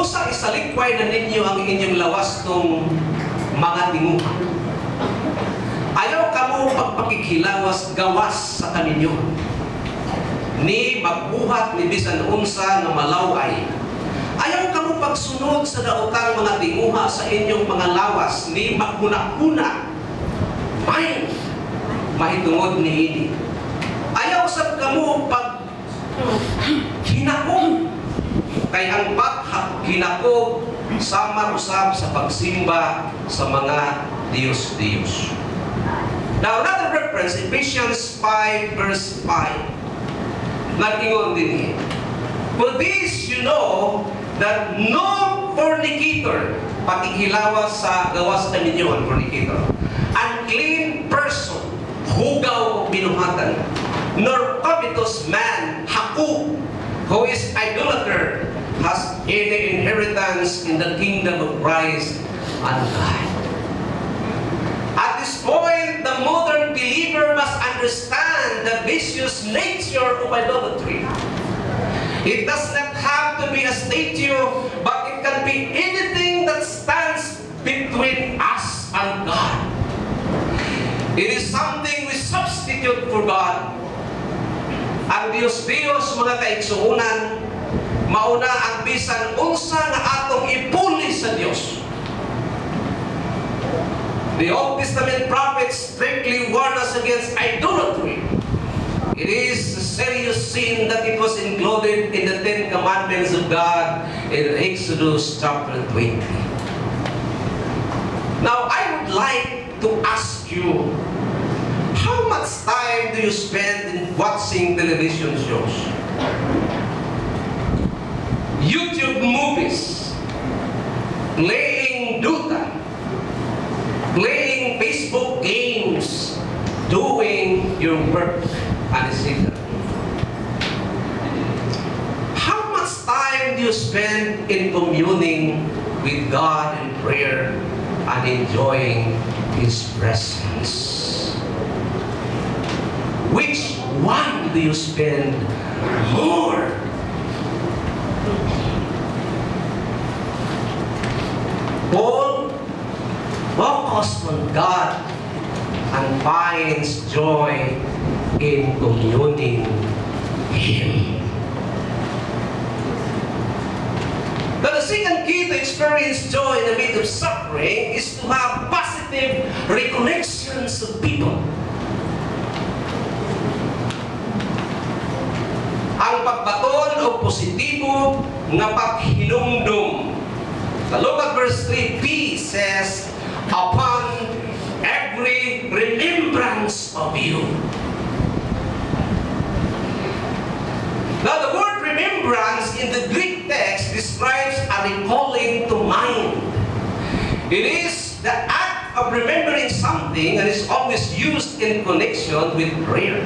Usa isalikway na ninyo ang inyong lawas ng mga tinguha. Ayaw kamo pagpakikilawas gawas sa kaninyo. Ni magbuhat ni bisan unsa na malaway. Ayaw kamo pagsunod sa daotang mga tinguha sa inyong mga lawas ni magkuna-kuna. May mahitungod ni ini. Ayaw sab kamo pag hinakog. Kay ang paghinakog sama usab sa pagsimba sa mga Diyos-Diyos. Now, another reference, Ephesians 5 verse 5. Nag-ingon din niya. For this you know that no fornicator, pakikilawas sa gawas na ninyo ang fornicator, unclean person, hugaw o binuhatan, nor covetous man, haku, who is idolater, has any inheritance in the kingdom of Christ and God. At this point, the modern believer must understand the vicious nature of idolatry. It does not have to be a statue, but it can be anything that stands between us and God. It is something we substitute for God. Ang Diyos-Diyos, mga kaigsuunan, mauna ang bisan unsa nga atong ipuli sa Dios. The Old Testament prophets strictly warn us against idolatry. It is a serious sin that it was included in the 10 Commandments of God in Exodus chapter 20. Now, I would like to ask you, how much time do you spend in watching television shows? YouTube movies, playing Dota, playing Facebook games, doing your work, etc. How much time do you spend in communing with God in prayer and enjoying His presence? Which one do you spend more? Paul focused on God and finds joy in communing Him. Now, the second key to experience joy in the midst of suffering is to have positive recollections of people. Ang pagbaton o positibo nga paghinumdum. Look at verse 3b says, upon every remembrance of you. Now the word remembrance in the Greek text describes a recalling to mind. It is the act of remembering something and is always used in connection with prayer.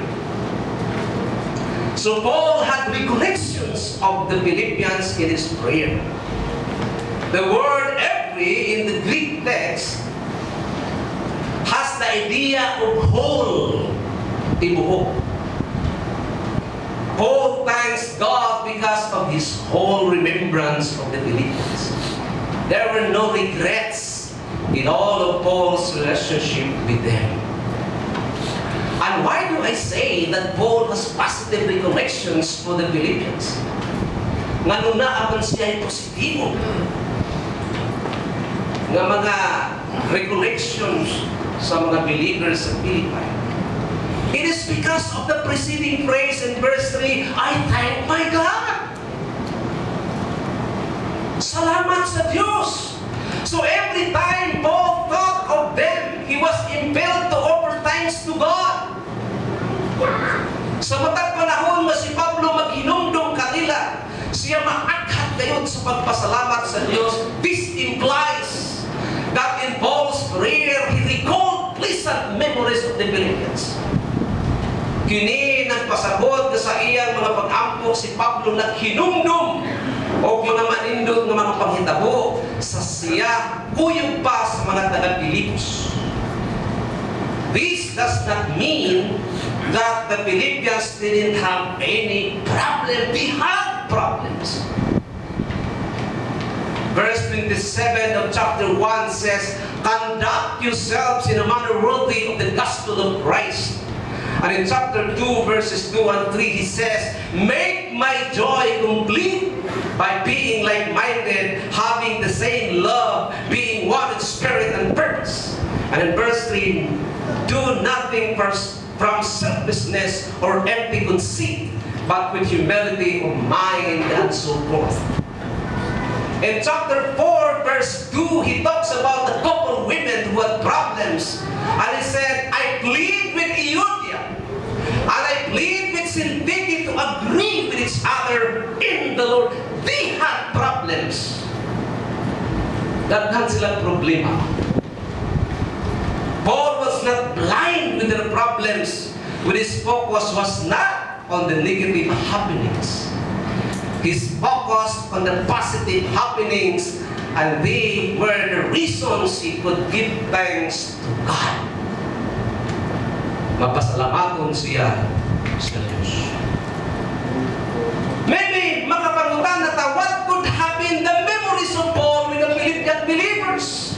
So Paul had recollections of the Philippians in his prayer. The word every in the Greek text has the idea of whole, tibuok. Paul thanks God because of his whole remembrance of the Philippians. There were no regrets in all of Paul's relationship with them. And why do I say that Paul has positive recollections for the Philippians? Nga nuna apan siya ay positibo. Nga mga recollections sa mga believers sa Philippi. It is because of the preceding phrase in verse 3, I thank my God. Salamat sa Diyos. So every time Paul thought of them, he was impelled to offer thanks to God. Sa matag panahon nga si Pablo maghinumdum kanila, siya maakhat kayo sa pagpasalamat sa Diyos. This implies that in Paul's prayer, he recalled pleasant memories of the Philippians. Kini nagpasabot na sa iyang mga pag-ampok si Pablo naghinumdum o mga manindot ng mga panghitabo sa siya kuyog pa sa mga taga-Pilipos. This does not mean that the Philippians didn't have any problem. They had problems. Verse 27 of chapter 1 says, "Conduct yourselves in a manner worthy of the gospel of Christ." And in chapter 2, verses 2 and 3, he says, "Make my joy complete by being like-minded, having the same love, being one in spirit and purpose." And in verse 3, "Do nothing from selfishness or empty conceit, but with humility of mind," and so forth. In chapter 4, verse 2, he talks about the couple women who had problems. And he said, "I plead with Euodia, and I plead with Syntyche to agree with each other in the Lord." They had problems. Daghan sila problema. Paul was not blind with their problems, when his focus was not on the negative happenings. His focus on the positive happenings, and they were the reasons he could give thanks to God. Mapasalamaton siya sa Diyos. Maybe makapangutan na what could happen the memories of Paul with the Philippian believers.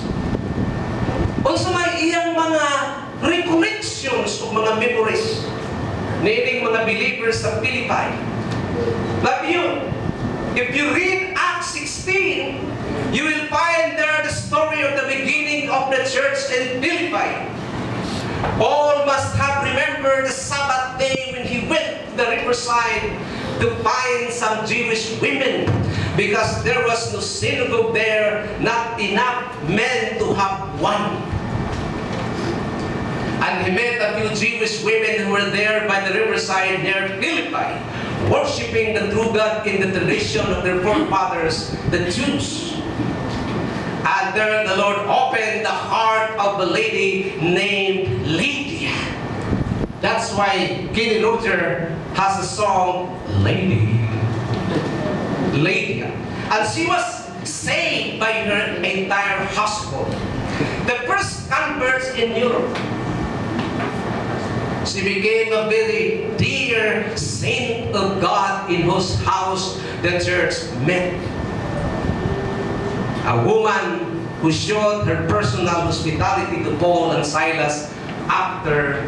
Also may iyang mga recollections o mga memories nining mga believers sa Philippi. But if you read Acts 16, you will find there the story of the beginning of the church in Philippi. Paul must have remembered the Sabbath day when he went to the riverside to find some Jewish women, because there was no synagogue there, not enough men to have one. And he met a few Jewish women who were there by the riverside near Philippi, worshiping the true God in the tradition of their forefathers, the Jews. And there the Lord opened the heart of a lady named Lydia. That's why Kenny Luther has a song, Lady. Lydia. And she was saved by her entire household. The first converts in Europe. She became a very dear saint of God in whose house the church met. A woman who showed her personal hospitality to Paul and Silas after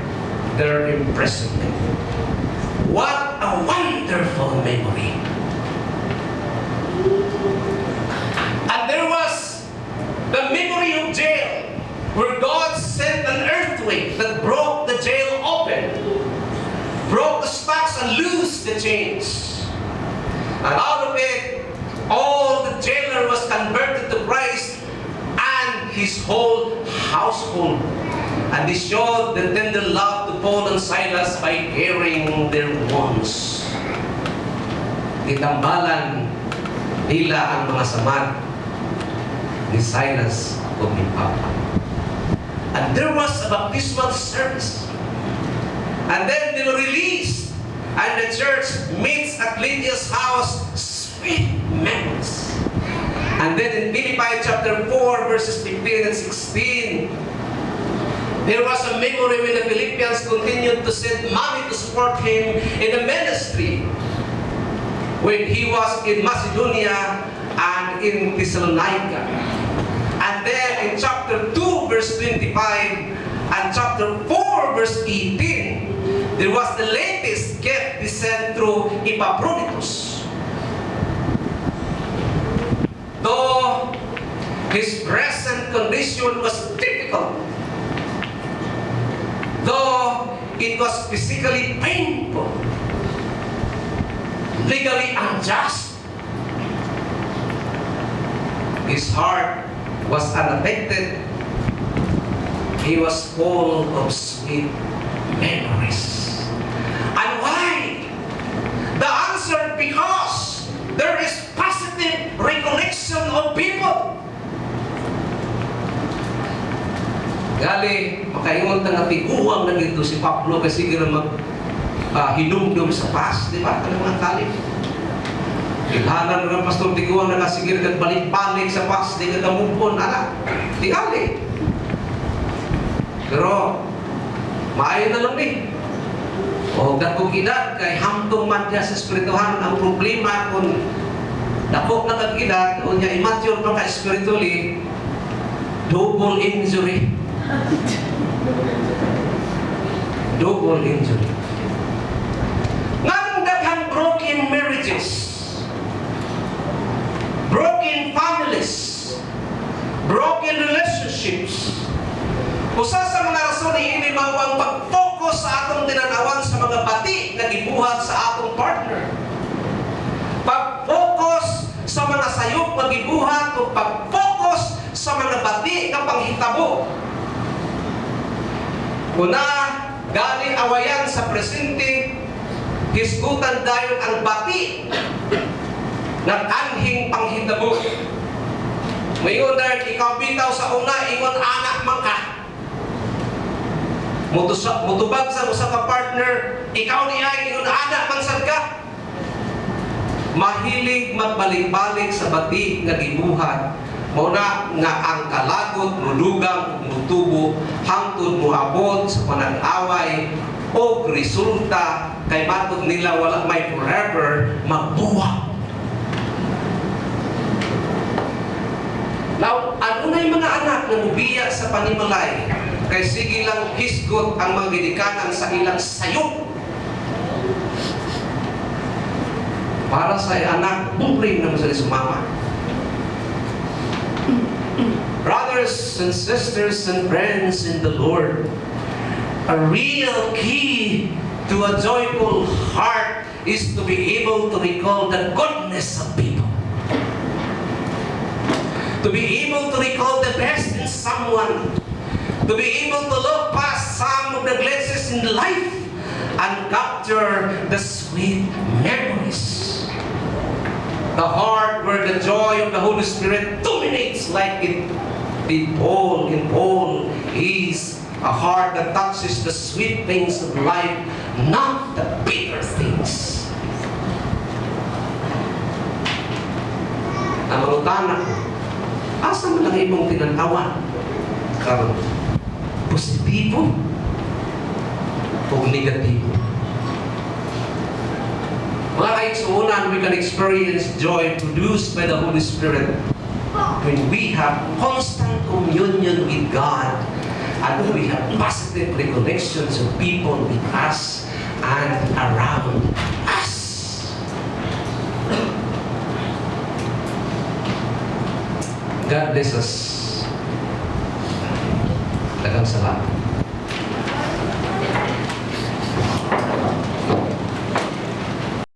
their imprisonment. What a wonderful memory. And there was the memory of jail, where God sent an earthquake that broke the jail open, broke the stocks and loosed the chains. And out of it, all the jailer was converted to Christ and his whole household. And they showed the tender love to Paul and Silas by carrying their wounds. Itambalan nila ang mga samad ni Silas o ni Papa. And there was a baptismal service. And then they were released. And the church meets at Lydia's house. Sweet memories. And then in Philippi chapter 4, verses 15 and 16, there was a memory when the Philippians continued to send money to support him in the ministry when he was in Macedonia and in Thessalonica. And then in chapter 2, verse 25, and chapter 4, verse 18, there was the latest gift sent through Epaphroditus. Though his present condition was difficult, though it was physically painful, legally unjust, his heart was unaffected. He was full of sweet memories. And why? The answer, because there is positive recollection of people. Gali, makaingon nga tiguang na dito si Pablo kasi gano'n hinumdum sa pas, di ba? Ano mga kalip? Ilhanan ng pastor tiguang na kasigir nagbalik-balik sa pas, di ka namupon, anak. Di gali. Pero, maayo na lang din. O, dagkong edad, kay hamtong man niya sa espirituhan, ang problema kung dako na kag-edad, o niya immature pa ka spiritually, double injury. Double injury. Nganong daghang broken marriages, broken families, broken relationships. Usa sa mga rason ini mao ang pag-focus sa atong tinanawan sa mga bati nga gibuhat sa atong partner. Pag-focus sa mga sayop nga gibuhat o pag-focus sa mga bati nga panghitabo. Una, galing awayan sa presente, hisgutan dayon ang bati ng anhing panghitabo. Mayon dahil ikaw bitaw sa una, ingon anak man ka. Mutubag sa usa ka partner, ikaw niya ingon anak man sad ka. Mahilig magbalik-balik sa bati nga gibuhat. Muna nga ang kalagot, mulugang, mutubo, hangtod moabot sa panag-away o resulta kay matod nila wala may forever magbuwag. Now, ano na yung mga anak na mubiya sa panimalay kay sige lang hisgot ang mga gidikanan sa ilang sayop. Para sa anak, bumpring naman sa sumama. Brothers and sisters and friends in the Lord, a real key to a joyful heart is to be able to recall the goodness of people. To be able to recall the best in someone. To be able to look past some of the glitches in life and capture the sweet memories. The heart where the joy of the Holy Spirit dominates like it did Paul in Paul is a heart that touches the sweet things of life, not the bitter things. Ang manutana ko, asa man ang imong tinanawan? Karon, positibo o negatibo? Mga kaigsuunan, we can experience joy produced by the Holy Spirit when we have constant communion with God and we have positive recollections of people with us and around us. God bless us. Daghang salamat.